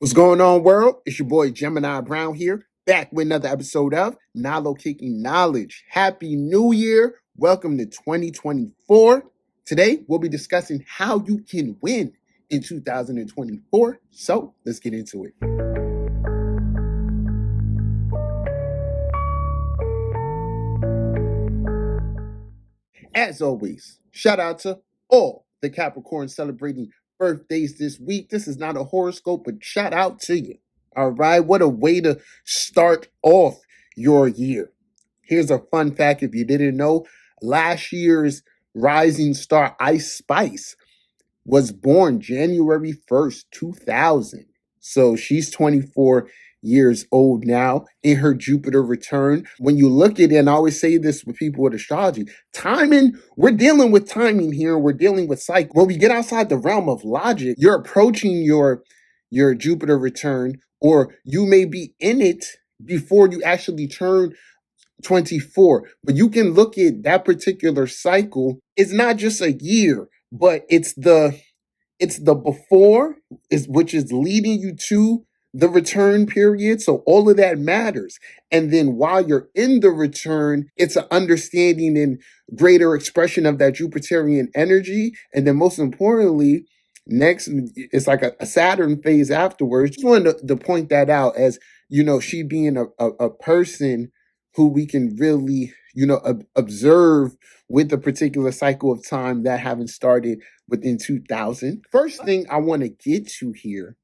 What's going on, world? It's your boy Gemini Brown here, back with another episode of Nalo Kicking Knowledge. Happy New Year. Welcome to 2024. Today, we'll be discussing how you can win in 2024. So, let's get into it. As always, shout out to all the Capricorns celebrating birthdays this week. This is not a horoscope, but shout out to you. All right, what a way to start off your year. Here's a fun fact if you didn't know. Last year's rising star Ice Spice was born January 1st, 2000. So she's 24 years old now in her Jupiter return. When you look at it, and I always say this with people with astrology, timing, we're dealing with timing here. We're dealing with cycle. When we get outside the realm of logic, you're approaching your Jupiter return, or you may be in it before you actually turn 24. But you can look at that particular cycle. It's not just a year, but it's the before is which is leading you to the return period. So all of that matters. And then while you're in the return, it's an understanding and greater expression of that Jupiterian energy. And then most importantly, next it's like a Saturn phase afterwards. Just wanted to point that out as, she being a person who we can really, observe with a particular cycle of time that having started within 2000. First thing I want to get to here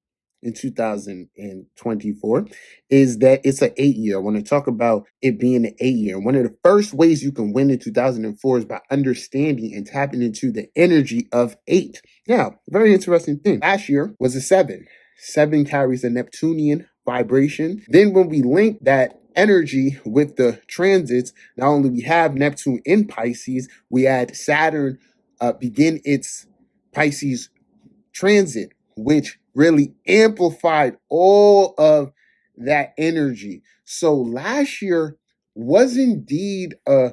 in 2024 is that it's an 8 year. I want to talk about it being an 8 year. One of the first ways you can win in 2004 is by understanding and tapping into the energy of 8. Now, very interesting thing. Last year was a 7. 7 carries a Neptunian vibration. Then when we link that energy with the transits, not only we have Neptune in Pisces, we had Saturn begin its Pisces transit, which really amplified all of that energy. So last year was indeed a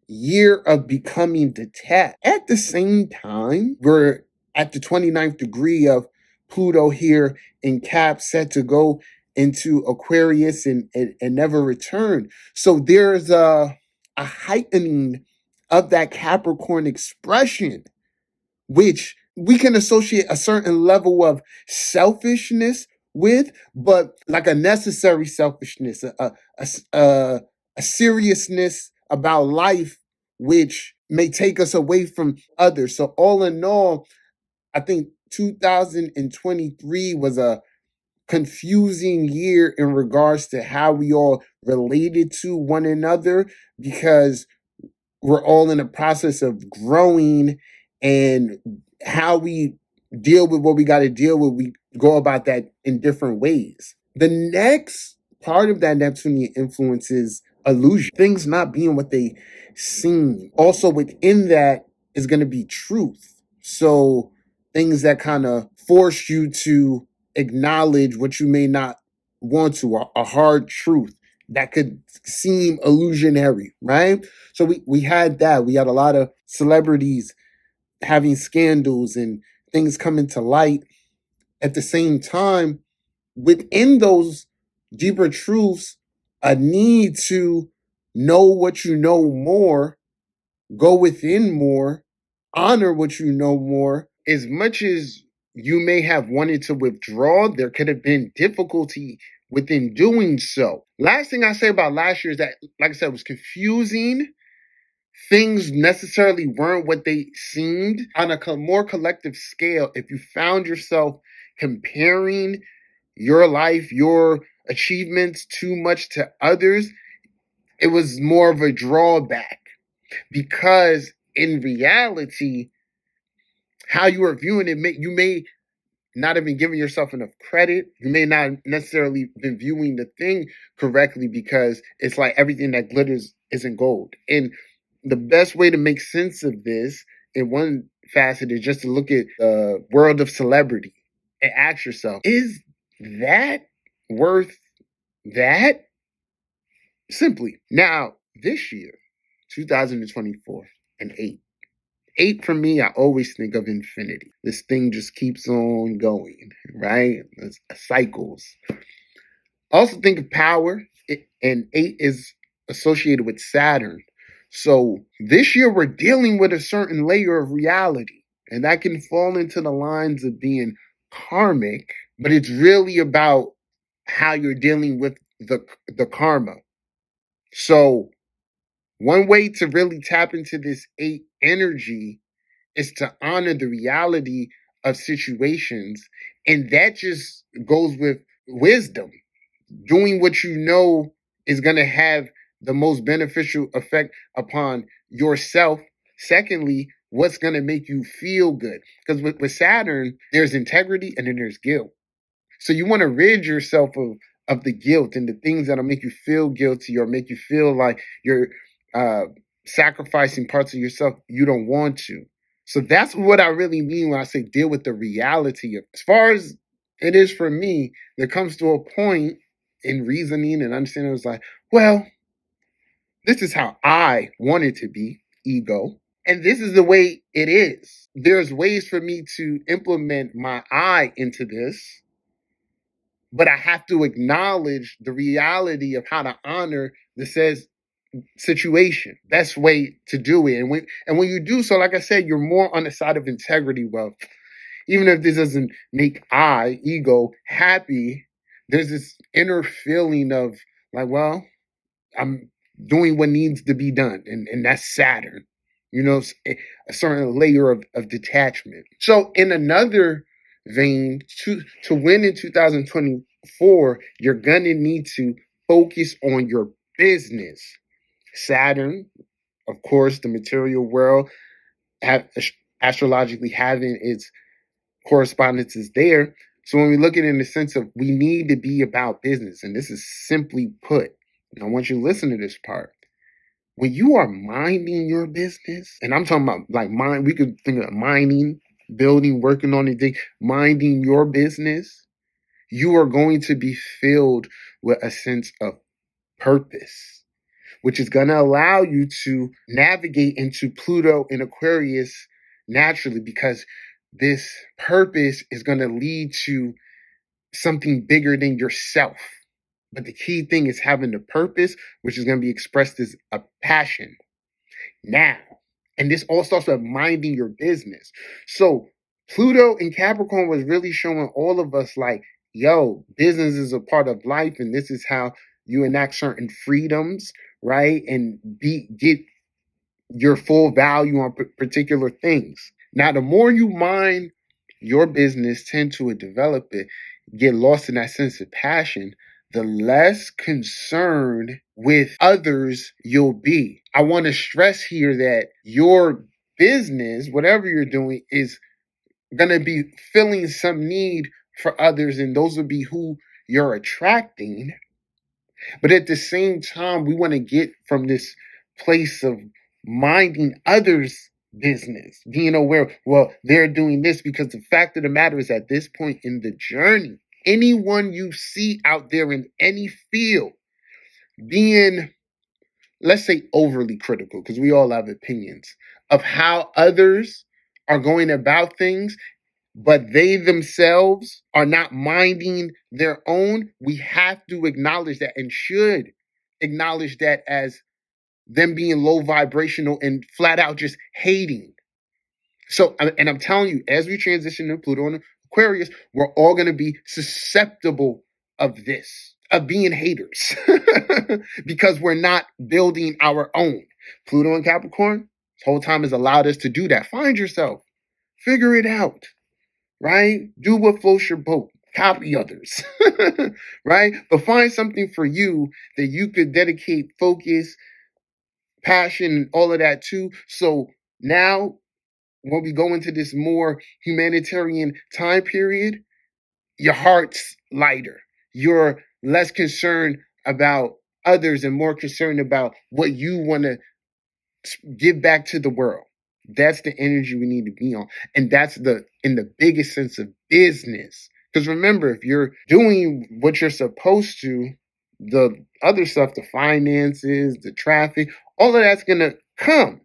year of becoming detached. At the same time, we're at the 29th degree of Pluto here in Cap, set to go into Aquarius and never return. So there's a heightening of that Capricorn expression, which we can associate a certain level of selfishness with, but like a necessary selfishness, a seriousness about life, which may take us away from others. So all in all, I think 2023 was a confusing year in regards to how we all related to one another, because we're all in the process of growing, and how we deal with what we got to deal with, we go about that in different ways. The next part of that Neptunian influence is illusion, things not being what they seem. Also within that is going to be truth. So things that kind of force you to acknowledge what you may not want to, a hard truth that could seem illusionary, right? So we had that. We had a lot of celebrities having scandals and things coming to light. At the same time, within those deeper truths, a need to know what you know more, go within more, honor what you know more. As much as you may have wanted to withdraw, there could have been difficulty within doing so. Last thing I say about last year is that, like I said, it was confusing. Things necessarily weren't what they seemed. On a more collective scale, if you found yourself comparing your life, your achievements too much to others, it was more of a drawback, because in reality, how you are viewing it, you may not have been giving yourself enough credit. You may not necessarily been viewing the thing correctly, because it's like everything that glitters isn't gold. And the best way to make sense of this in one facet is just to look at the world of celebrity and ask yourself, is that worth that? Simply. Now, this year, 2024 and 8. 8 for me, I always think of infinity. This thing just keeps on going, right? It's cycles. I also think of power, and 8 is associated with Saturn. So this year we're dealing with a certain layer of reality, and that can fall into the lines of being karmic, but it's really about how you're dealing with the karma. So one way to really tap into this 8 energy is to honor the reality of situations, and that just goes with wisdom, doing what you know is going to have the most beneficial effect upon yourself. Secondly, what's going to make you feel good, because with Saturn there's integrity and then there's guilt. So you want to rid yourself of the guilt and the things that'll make you feel guilty or make you feel like you're uh, sacrificing parts of yourself you don't want to. So that's what I really mean when I say deal with the reality of. As far as it is for me, there comes to a point in reasoning and understanding. It's like, well, this is how I want it to be, ego, and this is the way it is. There's ways for me to implement my I into this, but I have to acknowledge the reality of how to honor the says situation. Best way to do it. And when you do so, like I said, you're more on the side of integrity. Well, even if this doesn't make ego, happy, there's this inner feeling of like, well, I'm doing what needs to be done. And that's Saturn. You know, a certain layer of detachment. So in another vein, to win in 2024, you're gonna need to focus on your business. Saturn, of course, the material world, astrologically having its correspondences there. So when we look at it in the sense of we need to be about business, and this is simply put, and I want you to listen to this part. When you are minding your business, and I'm talking about like mind, we could think of mining, building, working on anything, minding your business, you are going to be filled with a sense of purpose, which is going to allow you to navigate into Pluto and Aquarius naturally, because this purpose is going to lead to something bigger than yourself. But the key thing is having the purpose, which is going to be expressed as a passion. Now, and this all starts with minding your business. So Pluto in Capricorn was really showing all of us like, yo, business is a part of life, and this is how you enact certain freedoms, right? And get your full value on particular things. Now, the more you mind your business, tend to develop it, get lost in that sense of passion, the less concerned with others you'll be. I want to stress here that your business, whatever you're doing, is going to be filling some need for others, and those will be who you're attracting. But at the same time, we want to get from this place of minding others' business, being aware, well, they're doing this, because the fact of the matter is at this point in the journey, anyone you see out there in any field being, let's say, overly critical, because we all have opinions of how others are going about things, but they themselves are not minding their own, we have to acknowledge that, and should acknowledge that as them being low vibrational and flat out just hating. So, and I'm telling you, as we transition to Pluto and Aquarius, we're all going to be susceptible of this, of being haters, because we're not building our own. Pluto and Capricorn, this whole time has allowed us to do that. Find yourself, figure it out, right? Do what floats your boat. Copy others, right? But find something for you that you could dedicate focus, passion, all of that to. So now, when we go into this more humanitarian time period, your heart's lighter. You're less concerned about others and more concerned about what you want to give back to the world. That's the energy we need to be on. And that's in the biggest sense of business. Because remember, if you're doing what you're supposed to, the other stuff, the finances, the traffic, all of that's going to come.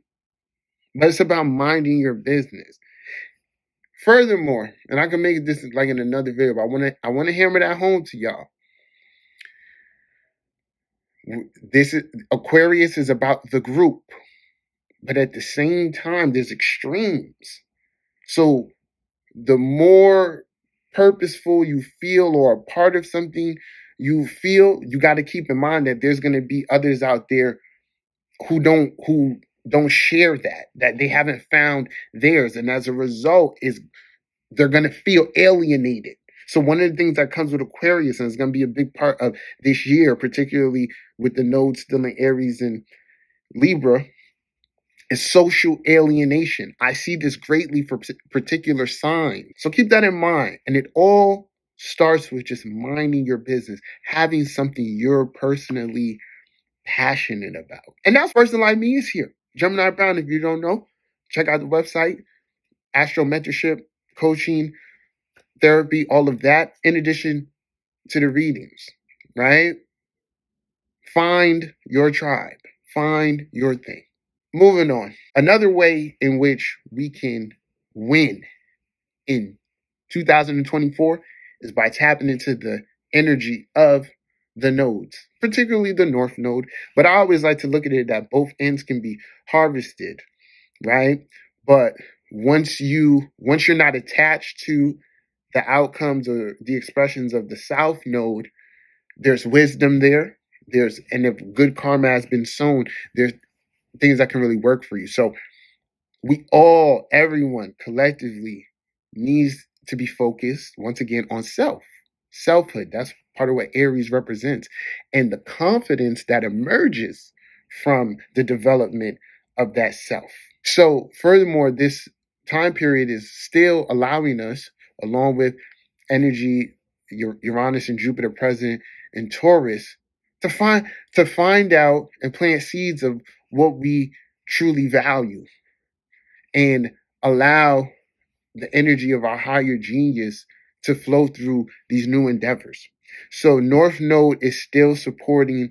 but it's about minding your business. Furthermore, and I can make this like in another video, but I want to hammer that home to y'all. This is Aquarius is about the group, but at the same time, there's extremes. So the more purposeful you feel or a part of something you feel, you got to keep in mind that there's going to be others out there who don't share that they haven't found theirs, and as a result is they're going to feel alienated. So one of the things that comes with Aquarius, and it's going to be a big part of this year, particularly with the nodes still in Aries and Libra, is social alienation. I see this greatly for particular signs. So keep that in mind. And it all starts with just minding your business, having something you're personally passionate about. And that's person like me is here. Gemini Brown, if you don't know, check out the website, Astro Mentorship, Coaching, Therapy, all of that, in addition to the readings, right? Find your tribe. Find your thing. Moving on. Another way in which we can win in 2024 is by tapping into the energy of the nodes, particularly the North Node. But I always like to look at it that both ends can be harvested, right? But once you're not attached to the outcomes or the expressions of the South Node, there's wisdom there. And if good karma has been sown, there's things that can really work for you. So everyone collectively needs to be focused once again on selfhood. That's part of what Aries represents, and the confidence that emerges from the development of that self. So furthermore, this time period is still allowing us, along with energy, Uranus and Jupiter present in Taurus, to find out and plant seeds of what we truly value and allow the energy of our higher genius to flow through these new endeavors. So North Node is still supporting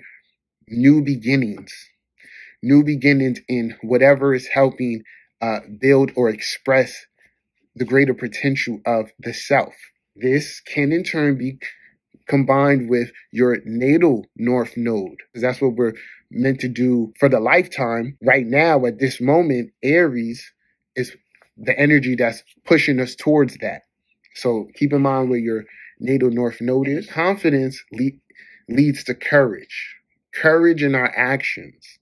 new beginnings in whatever is helping build or express the greater potential of the self. This can in turn be combined with your natal North Node, because that's what we're meant to do for the lifetime. Right now, at this moment, Aries is the energy that's pushing us towards that. So keep in mind where your natal North Node is. Confidence leads to courage in our actions.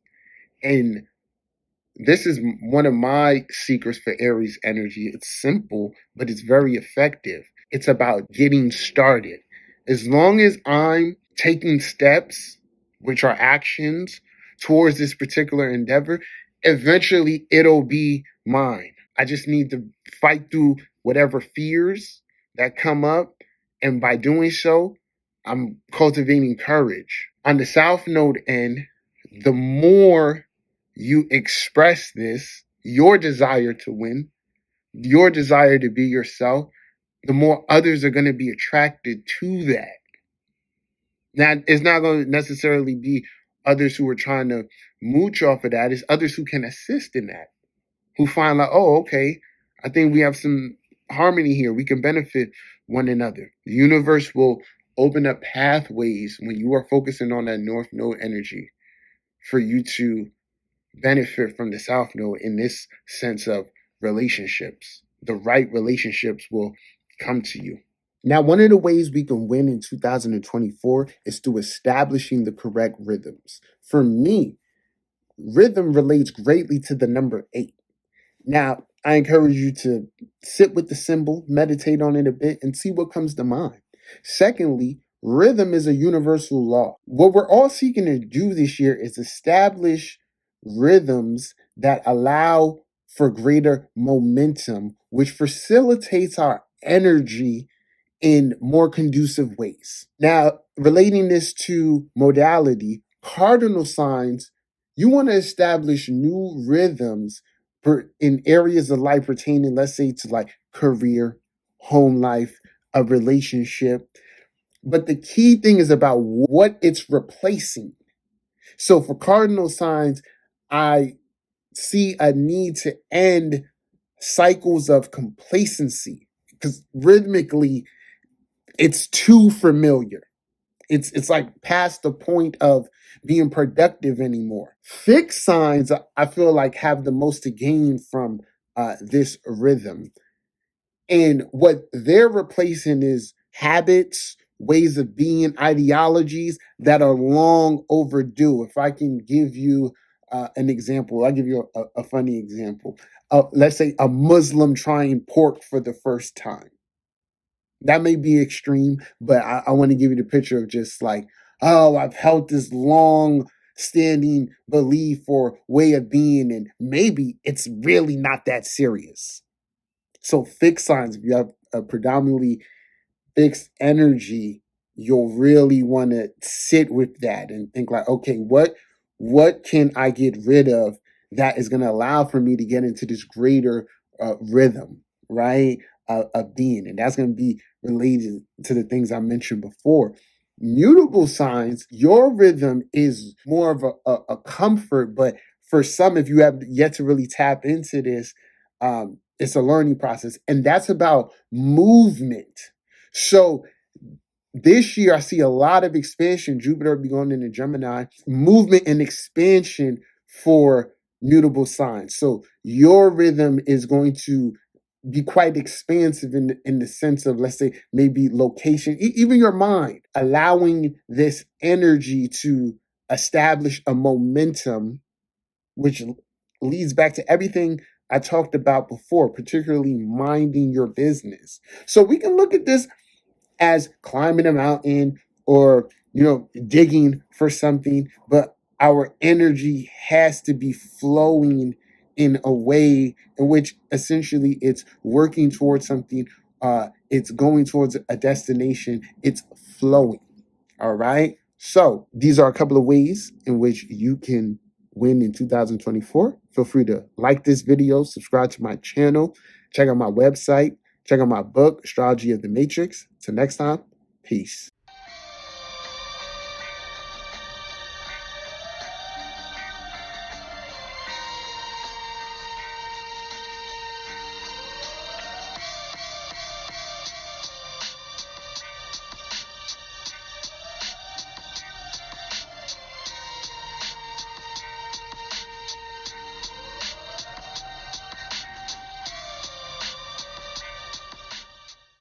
And this is one of my secrets for Aries energy. It's simple, but it's very effective. It's about getting started. As long as I'm taking steps, which are actions, towards this particular endeavor, eventually it'll be mine. I just need to fight through whatever fears that come up. And by doing so, I'm cultivating courage. On the South Node end, the more you express this, your desire to win, your desire to be yourself, the more others are going to be attracted to that. Now, it's not going to necessarily be others who are trying to mooch off of that. It's others who can assist in that, who find like, oh, okay, I think we have some harmony here. We can benefit one another. The universe will open up pathways when you are focusing on that North Node energy for you to benefit from the South Node in this sense of relationships. The right relationships will come to you. Now, one of the ways we can win in 2024 is through establishing the correct rhythms. For me, rhythm relates greatly to the number 8. Now, I encourage you to sit with the symbol, meditate on it a bit, and see what comes to mind. Secondly, rhythm is a universal law. What we're all seeking to do this year is establish rhythms that allow for greater momentum, which facilitates our energy in more conducive ways. Now, relating this to modality, cardinal signs, you want to establish new rhythms in areas of life pertaining, let's say, to like career, home life, a relationship. But the key thing is about what it's replacing. So for cardinal signs, I see a need to end cycles of complacency because rhythmically it's too familiar. It's like past the point of being productive anymore. Fixed signs, I feel like, have the most to gain from this rhythm. And what they're replacing is habits, ways of being, ideologies that are long overdue. If I can give you an example, I'll give you a funny example. Let's say a Muslim trying pork for the first time. That may be extreme, but I want to give you the picture of just like, oh, I've held this long standing belief or way of being, and maybe it's really not that serious. So fixed signs, if you have a predominantly fixed energy, you'll really want to sit with that and think like, okay, what can I get rid of that is going to allow for me to get into this greater rhythm, right? Of being, and that's going to be related to the things I mentioned before. Mutable signs, your rhythm is more of a comfort, but for some, if you have yet to really tap into this, it's a learning process, and that's about movement. So this year, I see a lot of expansion. Jupiter will be going into Gemini, movement and expansion for mutable signs. So your rhythm is going to be quite expansive in the sense of, let's say, maybe location, even your mind, allowing this energy to establish a momentum, which leads back to everything I talked about before, particularly minding your business. So we can look at this as climbing a mountain or, digging for something, but our energy has to be flowing in a way in which essentially it's working towards something, it's going towards a destination, it's flowing. All right. So these are a couple of ways in which you can win in 2024. Feel free to like this video, subscribe to my channel, check out my website, check out my book, Astrology of the Matrix. Till next time, peace.